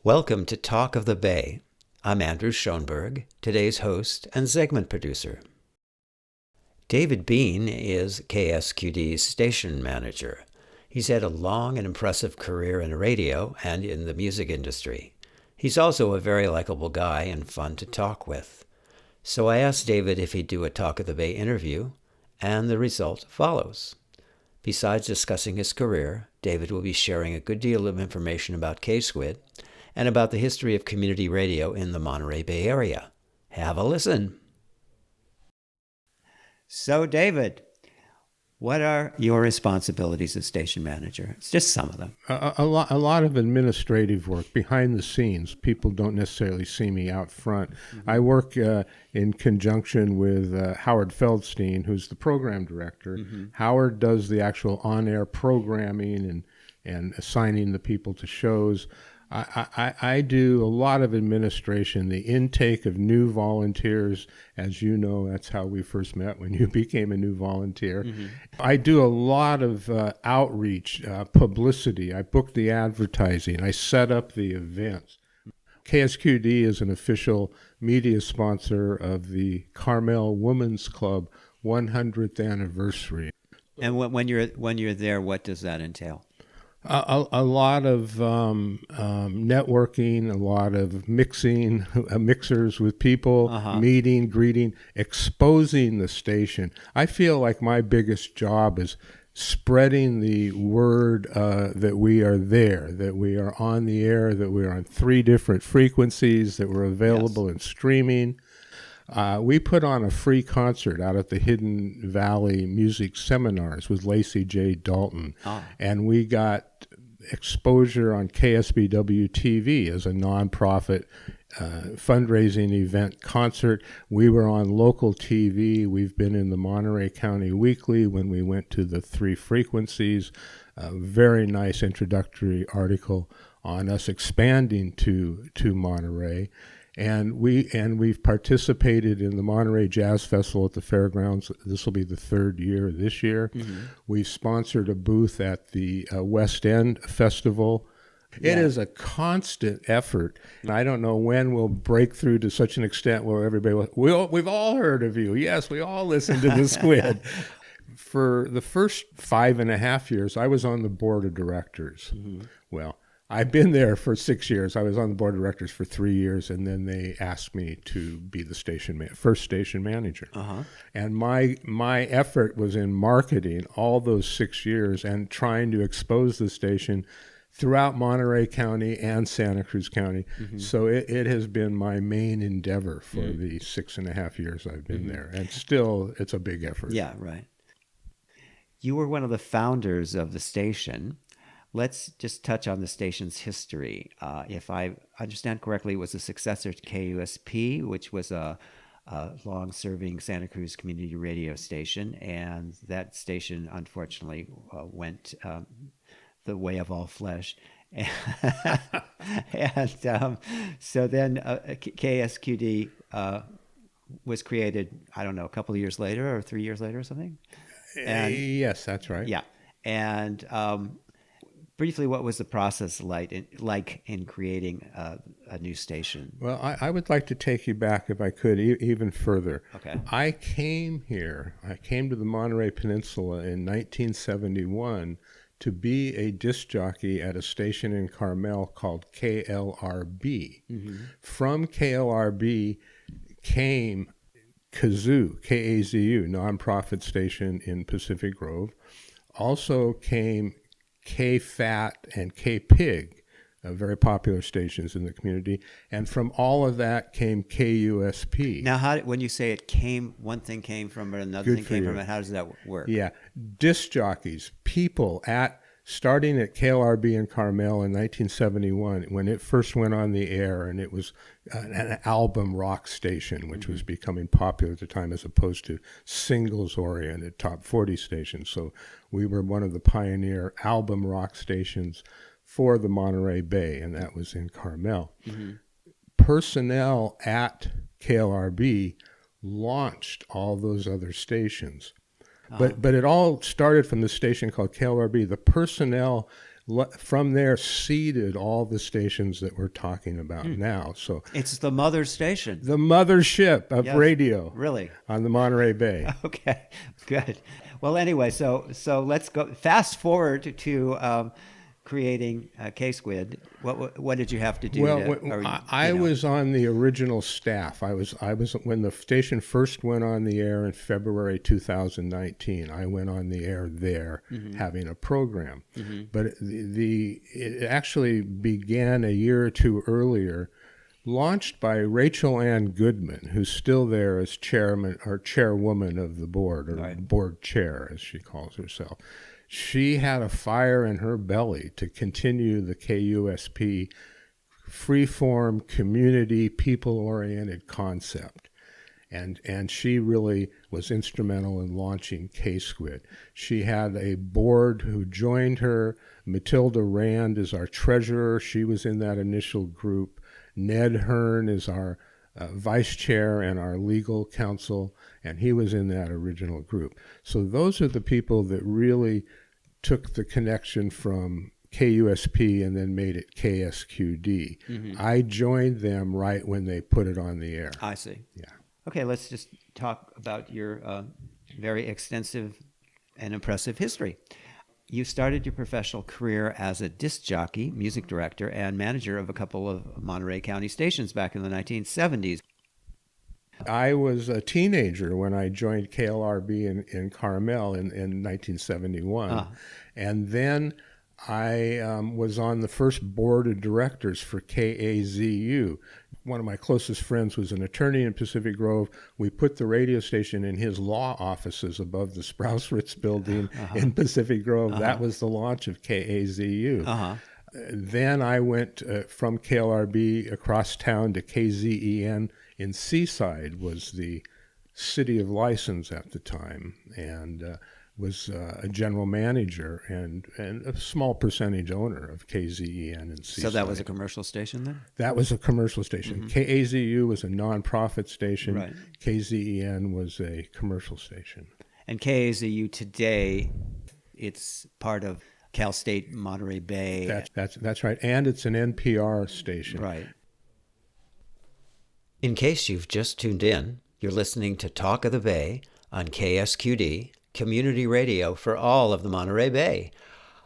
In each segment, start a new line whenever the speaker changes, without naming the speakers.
Welcome to Talk of the Bay. I'm Andrew Schoneberg, today's host and segment producer. David Bean is KSQD's station manager. He's had a long and impressive career in radio and in the music industry. He's also a very likable guy and fun to talk with. So I asked David if he'd do a Talk of the Bay interview, and the result follows. Besides discussing his career, David will be sharing a good deal of information about KSQD and about the history of community radio in the Monterey Bay area. Have a listen. So, David, what are your responsibilities as station manager? It's just some of them.
A lot of administrative work behind the scenes. People don't necessarily see me out front. Mm-hmm. I work in conjunction with Howard Feldstein, who's the program director. Mm-hmm. Howard does the actual on-air programming and assigning the people to shows. I do a lot of administration, the intake of new volunteers. As you know, that's how we first met when you became a new volunteer. Mm-hmm. I do a lot of outreach, publicity. I book the advertising. I set up the events. KSQD is an official media sponsor of the Carmel Women's Club 100th anniversary.
And when you're there, what does that entail?
A lot of networking, a lot of mixers with people, meeting, greeting, exposing the station. I feel like my biggest job is spreading the word that we are there, that we are on the air, that we are on 3 different frequencies, that we're available in streaming. We put on a free concert out at the Hidden Valley Music Seminars with Lacey J. Dalton, and we got exposure on KSBW TV as a nonprofit fundraising event concert. We were on local TV. We've been in the Monterey County Weekly when we went to the 3 frequencies. A very nice introductory article on us expanding to Monterey. And we've participated in the Monterey Jazz Festival at the fairgrounds. This will be the 3rd year this year. Mm-hmm. We've sponsored a booth at the West End Festival. Yeah. It is a constant effort. And I don't know when we'll break through to such an extent where everybody will, we've all heard of you. Yes, we all listen to the Squid. For the first 5.5 years, I was on the board of directors. Mm-hmm. Well, I've been there for 6 years. I was on the board of directors for 3 years, and then they asked me to be the first station manager. And my effort was in marketing all those 6 years and trying to expose the station throughout Monterey County and Santa Cruz County. Mm-hmm. So it has been my main endeavor for the 6.5 years I've been there. And still, it's a big effort.
Yeah, right. You were one of the founders of the station. Let's just touch on the station's history. If I understand correctly, it was a successor to KUSP, which was a long-serving Santa Cruz community radio station, and that station unfortunately went the way of all flesh. And so then KSQD was created, I don't know, a couple of years later or 3 years later or something?
Yes, that's right.
Yeah. And briefly, what was the process like in creating a new station?
Well, I would like to take you back, if I could, even further.
Okay.
I came to the Monterey Peninsula in 1971 to be a disc jockey at a station in Carmel called KLRB. Mm-hmm. From KLRB came KAZU, KAZU, nonprofit station in Pacific Grove. Also came K-Fat and K-Pig, very popular stations in the community. And from all of that came KUSP.
Now, when you say it came, one thing came from it, another thing came from it, how does that work?
Yeah, disc jockeys, people starting at KLRB in Carmel in 1971, when it first went on the air, and it was an album rock station, which was becoming popular at the time as opposed to singles-oriented top 40 stations. So we were one of the pioneer album rock stations for the Monterey Bay, and that was in Carmel. Mm-hmm. Personnel at KLRB launched all those other stations. But it all started from the station called KLRB. The personnel from there seeded all the stations that we're talking about now. So
it's the mother station,
the mothership of radio,
really,
on the Monterey Bay.
Okay, good. Well, anyway, so let's go fast forward to creating KSQD. What did you have to do?
I was on the original staff. I was when the station first went on the air in February 2019. I went on the air there, having a program. But it actually began a year or two earlier, launched by Rachel Ann Goodman, who's still there as chairman or chairwoman of the board, or board chair, as she calls herself. She had a fire in her belly to continue the KUSP freeform, community, people-oriented concept. And she really was instrumental in launching KSQD. She had a board who joined her. Matilda Rand is our treasurer. She was in that initial group. Ned Hearn is our vice chair and our legal counsel, and he was in that original group. So those are the people that really took the connection from KUSP and then made it KSQD. I joined them right when they put it on the air.
I see.
Yeah.
Okay, let's just talk about your very extensive and impressive history. You started your professional career as a disc jockey, music director, and manager of a couple of Monterey County stations back in the 1970s.
I was a teenager when I joined KLRB in Carmel in 1971. And then I was on the first board of directors for KAZU. One of my closest friends was an attorney in Pacific Grove. We put the radio station in his law offices above the Sprouse-Ritz building in Pacific Grove. That was the launch of KAZU. Then I went from KLRB across town to KZEN in Seaside, was the city of license at the time, and was a general manager and a small percentage owner of KZEN in Seaside.
So that was a commercial station then?
That was a commercial station. KAZU was a nonprofit station.
Right.
KZEN was a commercial station.
And KAZU today, it's part of Cal State Monterey Bay.
That's right. And it's an NPR station.
Right.
In case you've just tuned in, you're listening to Talk of the Bay on KSQD, community radio for all of the Monterey Bay,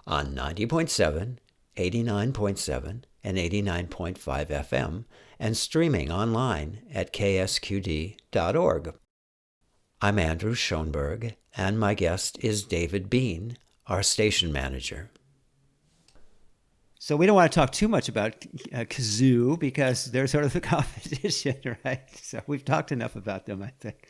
on 90.7, 89.7, and 89.5 FM, and streaming online at ksqd.org. I'm Andrew Schoneberg, and my guest is David Bean, our station manager.
So we don't want to talk too much about KAZU because they're sort of the competition, right? So we've talked enough about them, I think.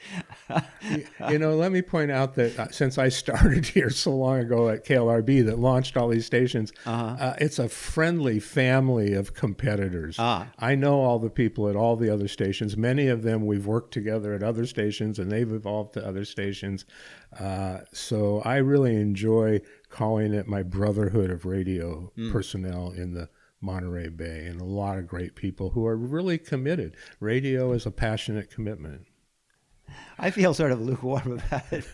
Let me point out that since I started here so long ago at KLRB that launched all these stations, it's a friendly family of competitors. I know all the people at all the other stations. Many of them we've worked together at other stations, and they've evolved to other stations. So I really enjoy calling it my brotherhood of radio personnel in the Monterey Bay, and a lot of great people who are really committed. Radio is a passionate commitment.
I feel sort of lukewarm about it.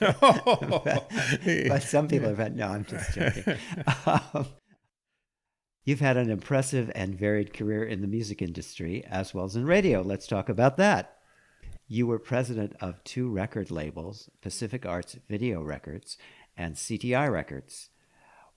but some people have had, no, I'm just joking. You've had an impressive and varied career in the music industry as well as in radio. Let's talk about that. You were president of 2 record labels, Pacific Arts Video Records and CTI Records.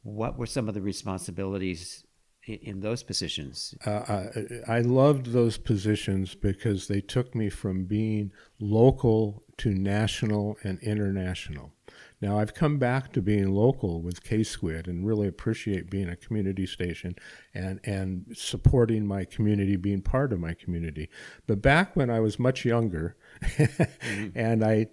What were some of the responsibilities in those positions?
I loved those positions because they took me from being local to national and international. Now, I've come back to being local with KSQD and really appreciate being a community station and supporting my community, being part of my community. But back when I was much younger and I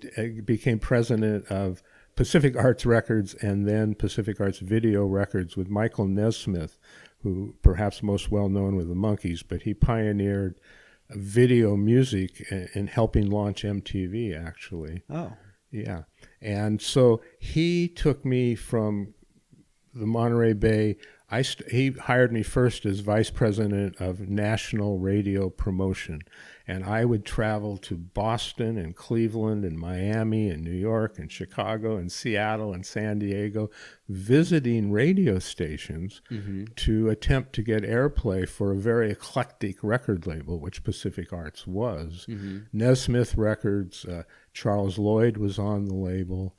became president of Pacific Arts Records and then Pacific Arts Video Records with Michael Nesmith, who perhaps most well known with the Monkees, but he pioneered video music in helping launch MTV, actually.
Oh.
Yeah. And so he took me from the Monterey Bay. he hired me first as vice president of national radio promotion, and I would travel to Boston and Cleveland and Miami and New York and Chicago and Seattle and San Diego, visiting radio stations to attempt to get airplay for a very eclectic record label, which Pacific Arts was. Nesmith Records, Charles Lloyd was on the label.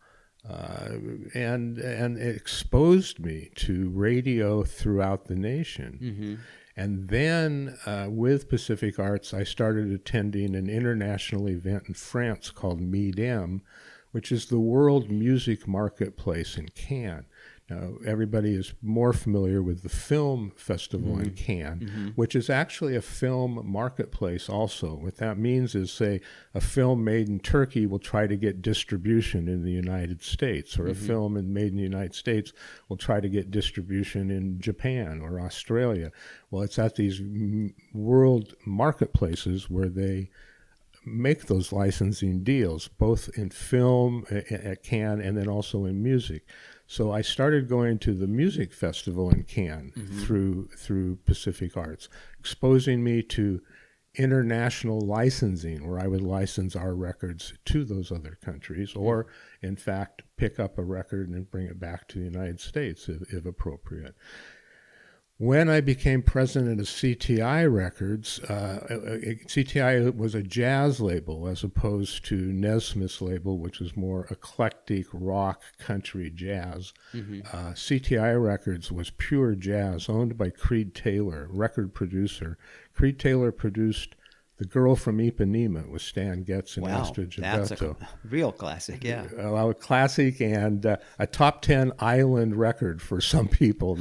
And it exposed me to radio throughout the nation. And then with Pacific Arts, I started attending an international event in France called MIDEM, which is the World Music Marketplace in Cannes. Now, everybody is more familiar with the film festival in Cannes, which is actually a film marketplace also. What that means is, say, a film made in Turkey will try to get distribution in the United States, or a film made in the United States will try to get distribution in Japan or Australia. Well, it's at these world marketplaces where they make those licensing deals, both in film at Cannes and then also in music. So I started going to the music festival in Cannes through Pacific Arts, exposing me to international licensing, where I would license our records to those other countries, or in fact pick up a record and bring it back to the United States if appropriate. When I became president of CTI Records, CTI was a jazz label as opposed to Nesmith's label, which was more eclectic rock, country, jazz. CTI Records was pure jazz, owned by Creed Taylor, record producer. Creed Taylor produced The Girl from Ipanema with Stan Getz and Astrid Gilberto.
That's a real classic, yeah.
A classic and a top 10 island record for some people.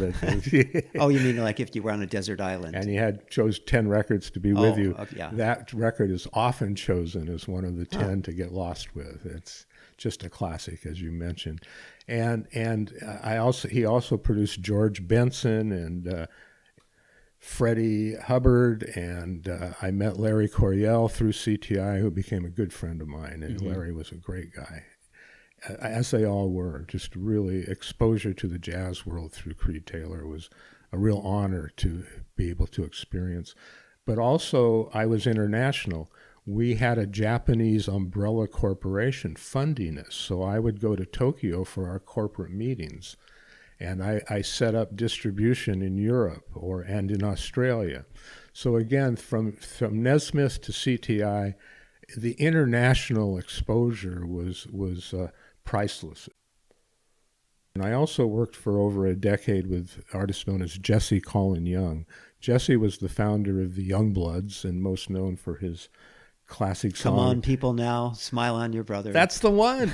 Oh, you mean like if you were on a desert island?
And you chose 10 records to be with you.
Yeah.
That record is often chosen as one of the 10 to get lost with. It's just a classic, as you mentioned. And he also produced George Benson and Freddie Hubbard, and I met Larry Coryell through CTI, who became a good friend of mine, and Larry was a great guy, as they all were. Just really exposure to the jazz world through Creed Taylor was a real honor to be able to experience. But also, I was international. We had a Japanese umbrella corporation funding us, so I would go to Tokyo for our corporate meetings. And I set up distribution in Europe and in Australia. So again, from Nesmith to CTI, the international exposure was priceless. And I also worked for over a decade with artists known as Jesse Colin Young. Jesse was the founder of the Youngbloods and most known for his classic song.
Come on, people now, smile on your brother.
That's the one.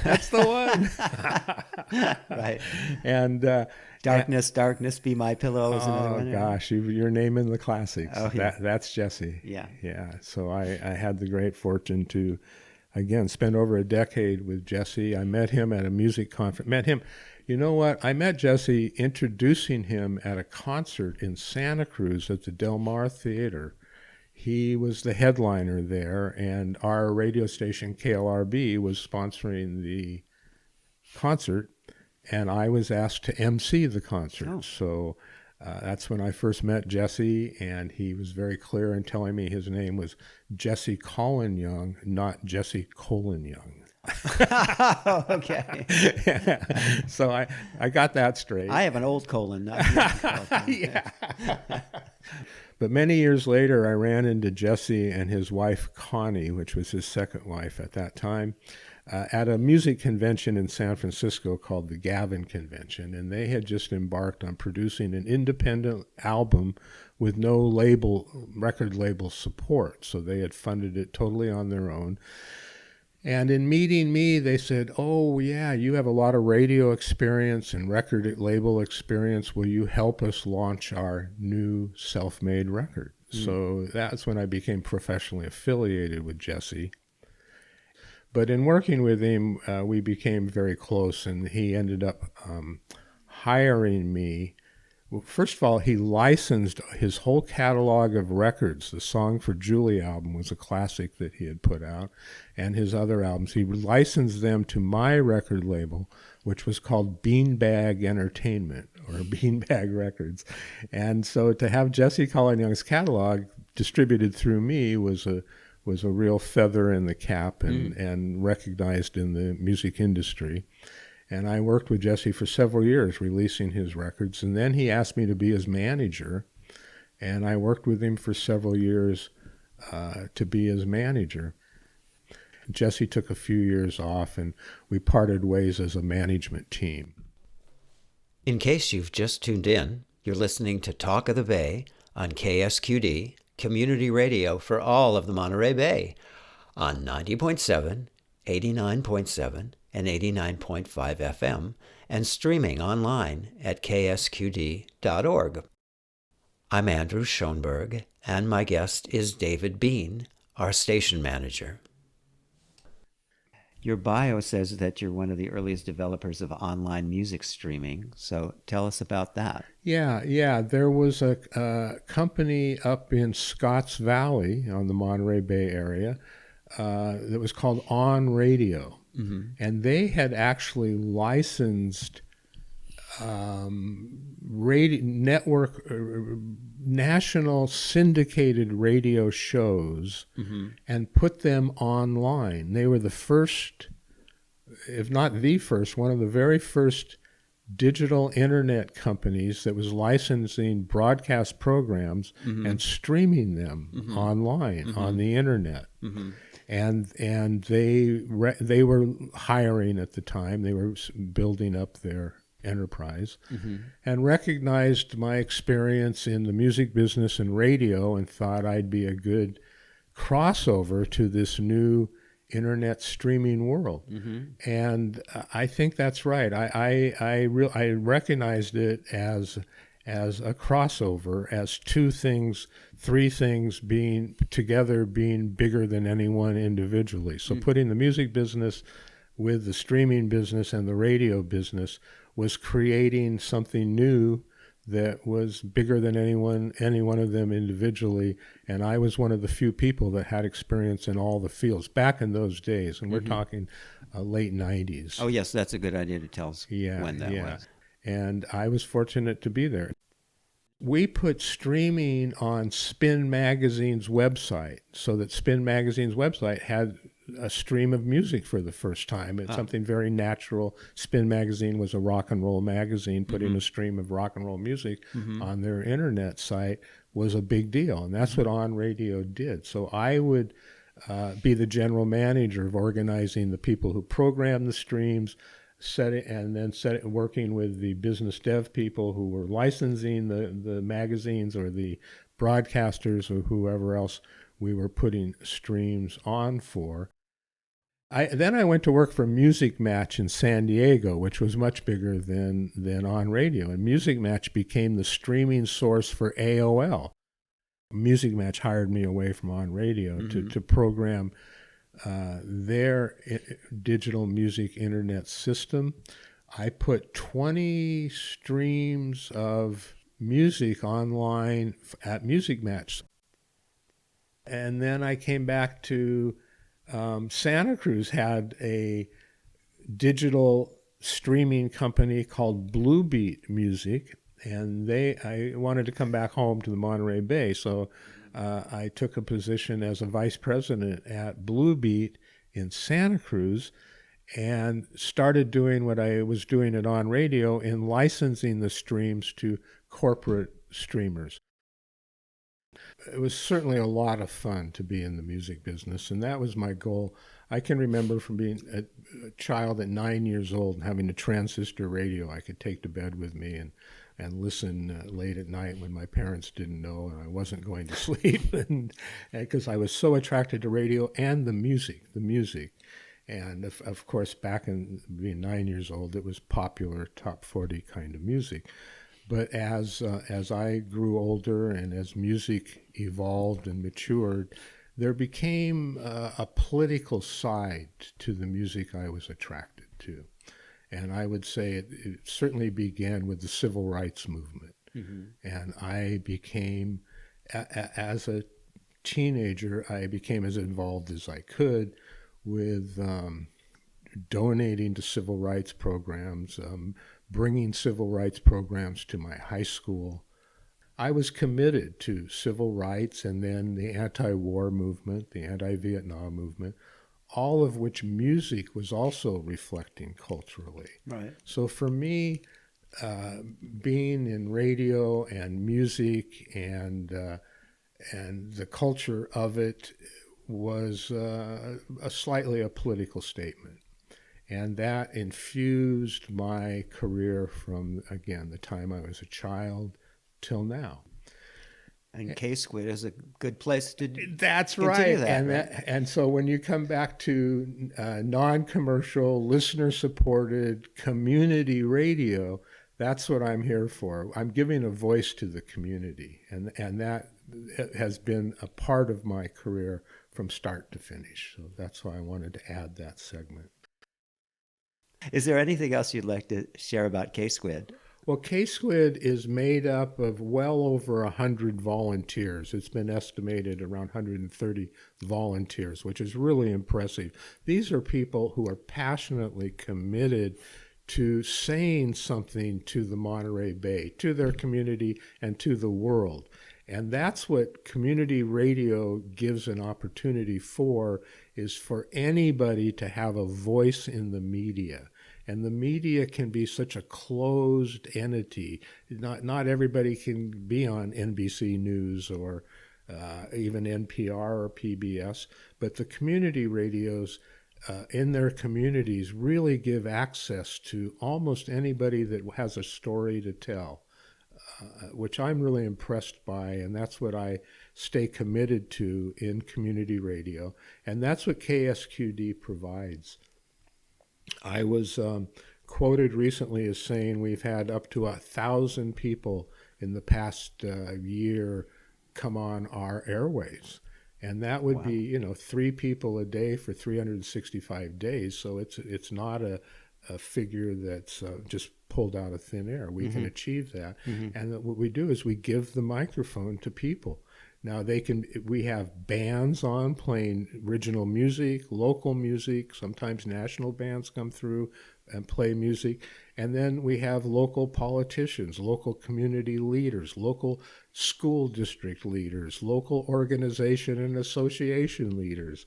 Right.
And
Darkness, Darkness, Be My Pillow is another one.
Oh, gosh, you're naming the classics.
Oh, yeah.
That's Jesse.
Yeah.
Yeah. So I had the great fortune to, again, spend over a decade with Jesse. I met him at a music conference. You know what? I met Jesse introducing him at a concert in Santa Cruz at the Del Mar Theater. He was the headliner there, and our radio station, KLRB, was sponsoring the concert, and I was asked to MC the concert. Oh. So that's when I first met Jesse, and he was very clear in telling me his name was Jesse Colin Young, not Jesse Colin Young.
Okay.
So I got that straight.
I have an old colon, not a colon.
Yeah. But many years later, I ran into Jesse and his wife, Connie, which was his second wife at that time, at a music convention in San Francisco called the Gavin Convention. And they had just embarked on producing an independent album with no record label support. So they had funded it totally on their own. And in meeting me, they said, oh, yeah, you have a lot of radio experience and record label experience. Will you help us launch our new self-made record? So that's when I became professionally affiliated with Jesse. But in working with him, we became very close, and he ended up hiring me. Well, first of all, he licensed his whole catalog of records. The Song for Julie album was a classic that he had put out, and his other albums. He licensed them to my record label, which was called Beanbag Entertainment, or Beanbag Records. And so to have Jesse Colin Young's catalog distributed through me was a real feather in the cap and recognized in the music industry. And I worked with Jesse for several years releasing his records. And then he asked me to be his manager. And I worked with him for several years to be his manager. Jesse took a few years off, and we parted ways as a management team.
In case you've just tuned in, you're listening to Talk of the Bay on KSQD, community radio for all of the Monterey Bay, on 90.7, 89.7, and 89.5 FM, and streaming online at ksqd.org. I'm Andrew Schoneberg, and my guest is David Bean, our station manager. Your bio says that you're one of the earliest developers of online music streaming, so tell us about that.
Yeah. There was a company up in Scotts Valley on the Monterey Bay area that was called On Radio, and they had actually licensed radio network, national syndicated radio shows and put them online. They were the first, if not the first, one of the very first digital internet companies that was licensing broadcast programs and streaming them online on the internet. And they were hiring at the time. They were building up their enterprise, and recognized my experience in the music business and radio and thought I'd be a good crossover to this new internet streaming world. And I think that's right. I recognized it as a crossover, as three things being together, being bigger than any one individually. So putting the music business with the streaming business and the radio business was creating something new that was bigger than any one of them individually. And I was one of the few people that had experience in all the fields back in those days. And we're talking late 90s.
Oh, yes, that's a good idea to tell us when that was.
And I was fortunate to be there. We put streaming on Spin Magazine's website, so that Spin Magazine's website had a stream of music for the first time. It's something very natural. Spin Magazine was a rock and roll magazine. Putting a stream of rock and roll music on their internet site was a big deal, and that's what On Radio did. So I would be the general manager of organizing the people who program the streams, working with the business dev people who were licensing the magazines or the broadcasters or whoever else we were putting streams on for. Then I went to work for Music Match in San Diego, which was much bigger than On Radio. And Music Match became the streaming source for AOL. Music Match hired me away from On Radio to program their digital music internet system. I put 20 streams of music online at Music Match. And then I came back to Santa Cruz, had a digital streaming company called Bluebeat Music, and I wanted to come back home to the Monterey Bay, so I took a position as a vice president at Bluebeat in Santa Cruz and started doing what I was doing at On Radio in licensing the streams to corporate streamers. It was certainly a lot of fun to be in the music business, and that was my goal. I can remember from being a child at 9 years old and having a transistor radio I could take to bed with me and listen late at night when my parents didn't know and I wasn't going to sleep, and because I was so attracted to radio and the music. And of course, back in being 9 years old, it was popular top 40 kind of music. But as I grew older and as music evolved and matured, there became a political side to the music I was attracted to. And I would say it certainly began with the civil rights movement. And I became, as a teenager, I became as involved as I could with donating to civil rights programs, bringing civil rights programs to my high school. I was committed to civil rights and then the anti-war movement, the anti-Vietnam movement, all of which music was also reflecting culturally.
Right.
So for me, being in radio and music and the culture of it was slightly a political statement. And that infused my career from, again, the time I was a child till now.
And KSQD is a good place to
That's
continue
right.
that,
And and so when you come back to non-commercial, listener-supported community radio, that's what I'm here for. I'm giving a voice to the community, and that has been a part of my career from start to finish. So that's why I wanted to add that segment.
Is there anything else you'd like to share about KSQD?
Well, KSQD is made up of well over 100 volunteers. It's been estimated around 130 volunteers, which is really impressive. These are people who are passionately committed to saying something to the Monterey Bay, to their community, and to the world. And that's what community radio gives an opportunity for, is for anybody to have a voice in the media. And the media can be such a closed entity. Not everybody can be on NBC News or even NPR or PBS, but the community radios in their communities really give access to almost anybody that has a story to tell, which I'm really impressed by, and that's what I stay committed to in community radio, and that's what KSQD provides. I was quoted recently as saying we've had up to 1,000 people in the past year come on our airwaves. And that would be, 3 people a day for 365 days. So it's not a figure that's just pulled out of thin air. We can achieve that. And what we do is we give the microphone to people. Now we have bands on playing original music, local music, sometimes national bands come through and play music. And then we have local politicians, local community leaders, local school district leaders, local organization and association leaders.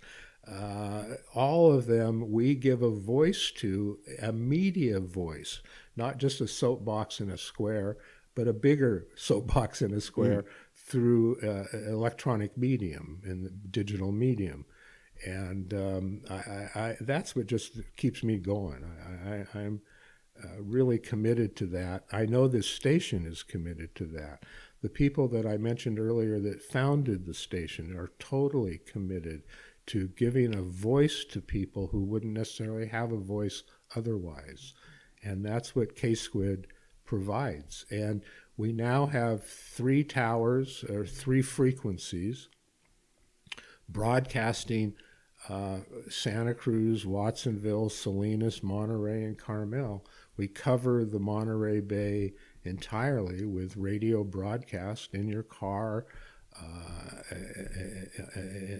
All of them we give a voice to, a media voice, not just a soapbox in a square, but a bigger soapbox in a square through electronic medium and the digital medium. And I that's what just keeps me going. I'm really committed to that. I know this station is committed to that. The people that I mentioned earlier that founded the station are totally committed to giving a voice to people who wouldn't necessarily have a voice otherwise. And that's what KSQD provides. And we now have 3 towers or 3 frequencies broadcasting Santa Cruz, Watsonville, Salinas, Monterey, and Carmel. We cover the Monterey Bay entirely with radio broadcast in your car,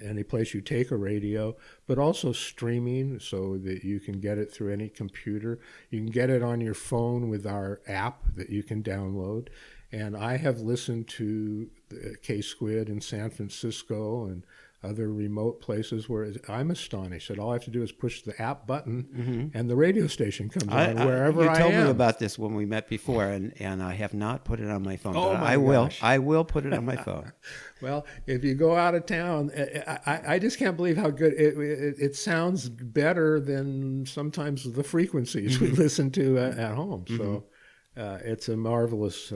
any place you take a radio, but also streaming so that you can get it through any computer. You can get it on your phone with our app that you can download. And I have listened to KSQD in San Francisco and other remote places where I'm astonished that all I have to do is push the app button and the radio station comes on wherever I am.
You told me about this when we met before, and I have not put it on my phone.
Oh,
my gosh. I will put it on my phone.
Well, if you go out of town, I just can't believe how good it sounds better than sometimes the frequencies we listen to at home. So it's a marvelous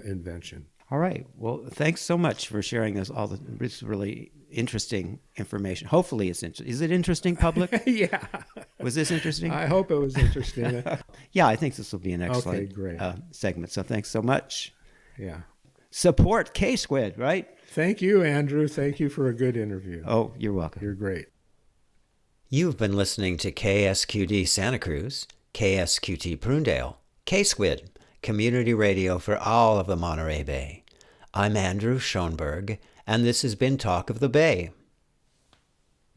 invention.
All right. Well, thanks so much for sharing this really interesting information. Hopefully it's interesting. Is it interesting, public?
Yeah.
Was this interesting?
I hope it was interesting.
Yeah, I think this will be an excellent segment. So thanks so much.
Yeah.
Support KSQD, right?
Thank you, Andrew. Thank you for a good interview.
Oh, you're welcome.
You're great.
You've been listening to KSQD Santa Cruz, KSQT Prunedale, KSQD, community radio for all of the Monterey Bay. I'm Andrew Schoneberg, and this has been Talk of the Bay.